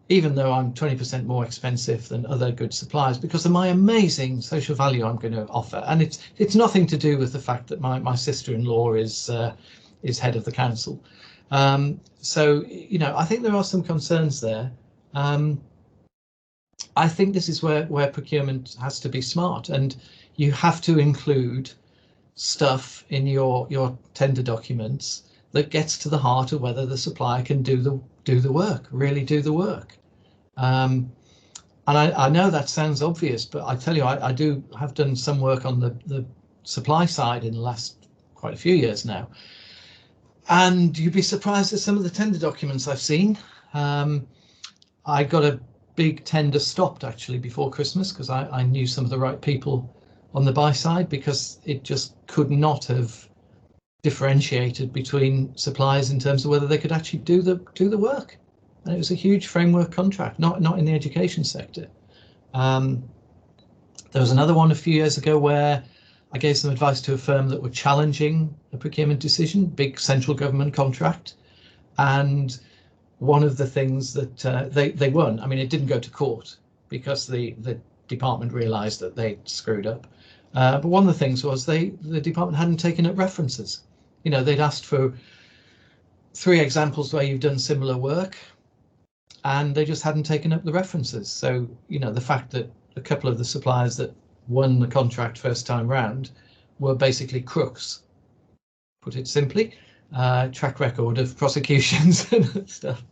even though I'm 20% more expensive than other good suppliers because of my amazing social value I'm going to offer. And it's nothing to do with the fact that my sister-in-law is head of the council. So, you know, I think there are some concerns there. I think this is where procurement has to be smart, and you have to include stuff in your tender documents that gets to the heart of whether the supplier can do the work, really do the work. And I know that sounds obvious, but I tell you, I have done some work on the supply side in the last quite a few years now. And you'd be surprised at some of the tender documents I've seen. I got a big tender stopped actually before Christmas because I knew some of the right people on the buy side, because it just could not have differentiated between suppliers in terms of whether they could actually do the work. And it was a huge framework contract, not in the education sector. There was another one a few years ago where I gave some advice to a firm that were challenging a procurement decision, big central government contract, and one of the things that they won, I mean, it didn't go to court because the department realised that they'd screwed up. But one of the things was the department hadn't taken up references. You know, they'd asked for 3 examples where you've done similar work, and they just hadn't taken up the references. So, you know, the fact that a couple of the suppliers that won the contract first time round were basically crooks, put it simply, track record of prosecutions and stuff,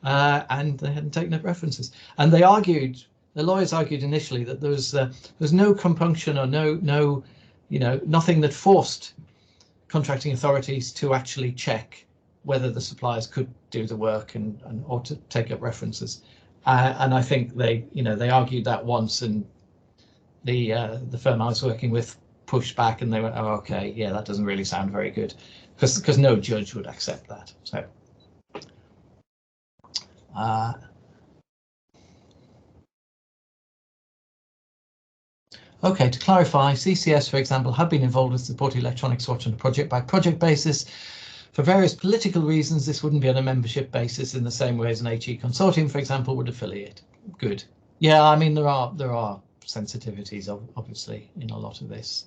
and they hadn't taken up references. And they argued, the lawyers argued initially that there was no compunction or no, you know, nothing that forced contracting authorities to actually check whether the suppliers could do the work and or to take up references. And I think they argued that once, and the firm I was working with pushed back, and they went, oh, okay, yeah, that doesn't really sound very good, because no judge would accept that. So okay, to clarify, CCS, for example, have been involved with supporting Electronic Swatch on a project-by-project basis. For various political reasons, this wouldn't be on a membership basis in the same way as an HE consortium, for example, would affiliate. Good. Yeah, I mean, there are sensitivities, obviously, in a lot of this.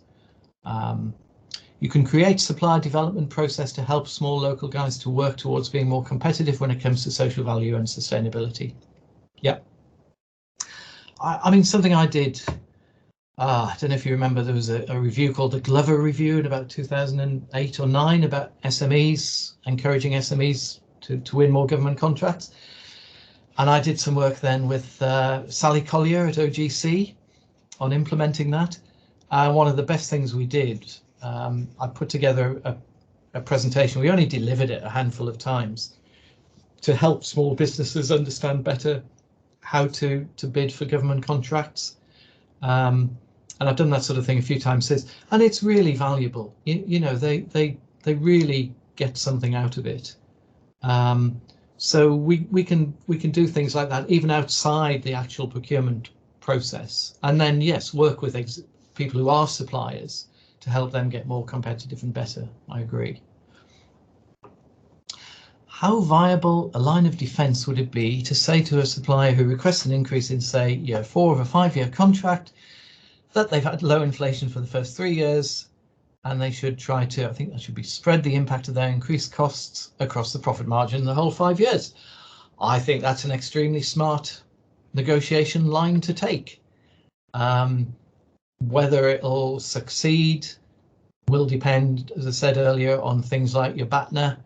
You can create supplier development process to help small local guys to work towards being more competitive when it comes to social value and sustainability. Yep. I mean, something I did, I don't know if you remember, there was a review called the Glover Review in about 2008 or 9 about SMEs, encouraging SMEs to win more government contracts. And I did some work then with Sally Collier at OGC on implementing that. One of the best things we did, I put together a presentation. We only delivered it a handful of times to help small businesses understand better how to bid for government contracts. And I've done that sort of thing a few times since, and it's really valuable. You know, they really get something out of it. So we can do things like that even outside the actual procurement process, and then yes, work with people who are suppliers to help them get more competitive and better. I agree. How viable a line of defence would it be to say to a supplier who requests an increase in, say, year 4 of a 5-year contract, that they've had low inflation for the first 3 years, and they should try to, I think that should be, spread the impact of their increased costs across the profit margin the whole 5 years. I think that's an extremely smart negotiation line to take. Whether it'll succeed will depend, as I said earlier, on things like your BATNA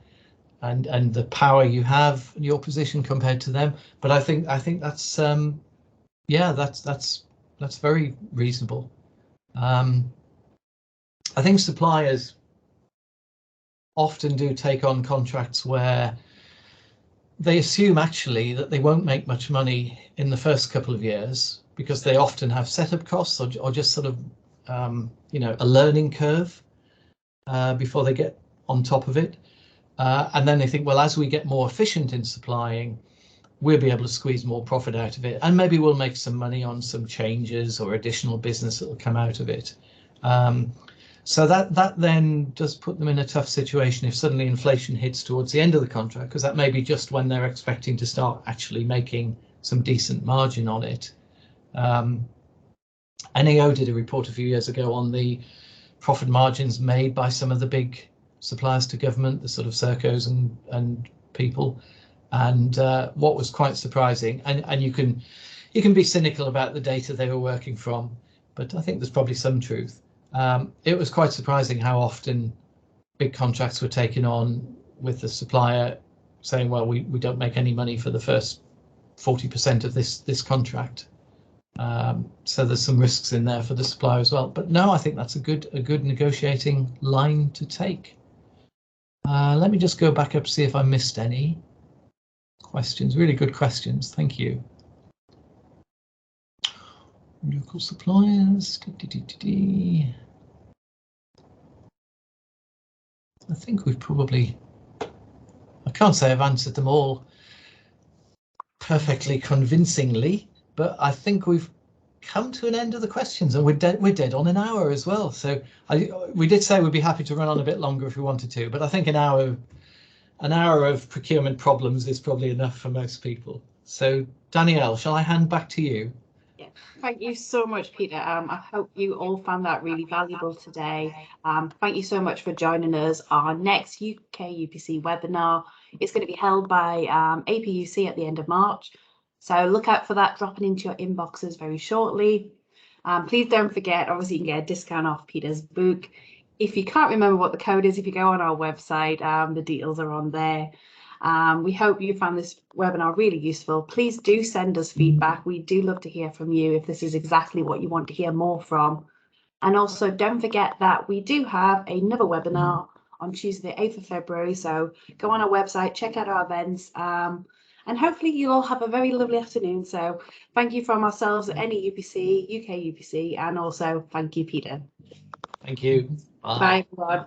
and the power you have in your position compared to them. But I think that's yeah, that's very reasonable. I think suppliers often do take on contracts where they assume actually that they won't make much money in the first couple of years because they often have setup costs or just sort of you know, a learning curve before they get on top of it. And then they think, well, as we get more efficient in supplying, we'll be able to squeeze more profit out of it, and maybe we'll make some money on some changes or additional business that will come out of it. So that then does put them in a tough situation if suddenly inflation hits towards the end of the contract, because that may be just when they're expecting to start actually making some decent margin on it. NAO did a report a few years ago on the profit margins made by some of the big suppliers to government, the sort of Sercos and people. And what was quite surprising, and you can be cynical about the data they were working from, but I think there's probably some truth. It was quite surprising how often big contracts were taken on with the supplier saying, well, we don't make any money for the first 40% of this contract. So there's some risks in there for the supplier as well. But no, I think that's a good negotiating line to take. Let me just go back up, see if I missed any questions. Really good questions. Thank you. Local suppliers. I think we've probably, I can't say I've answered them all perfectly convincingly, but I think we've come to an end of the questions, and we're dead on an hour as well. So we did say we'd be happy to run on a bit longer if we wanted to, but I think an hour of procurement problems is probably enough for most people. So Danielle, shall I hand back to you? Yeah, thank you so much, Peter. I hope you all found that really valuable today. Thank you so much for joining us. Our next UK UPC webinar is going to be held by APUC at the end of March. So look out for that dropping into your inboxes very shortly. Please don't forget, obviously you can get a discount off Peter's book. If you can't remember what the code is, if you go on our website, the details are on there. We hope you found this webinar really useful. Please do send us feedback. We do love to hear from you if this is exactly what you want to hear more from. And also don't forget that we do have another webinar on Tuesday, the 8th of February. So go on our website, check out our events, and hopefully you'll all have a very lovely afternoon. So thank you from ourselves at NE UPC, UK UPC, and also thank you, Peter. Thank you. Bye everyone.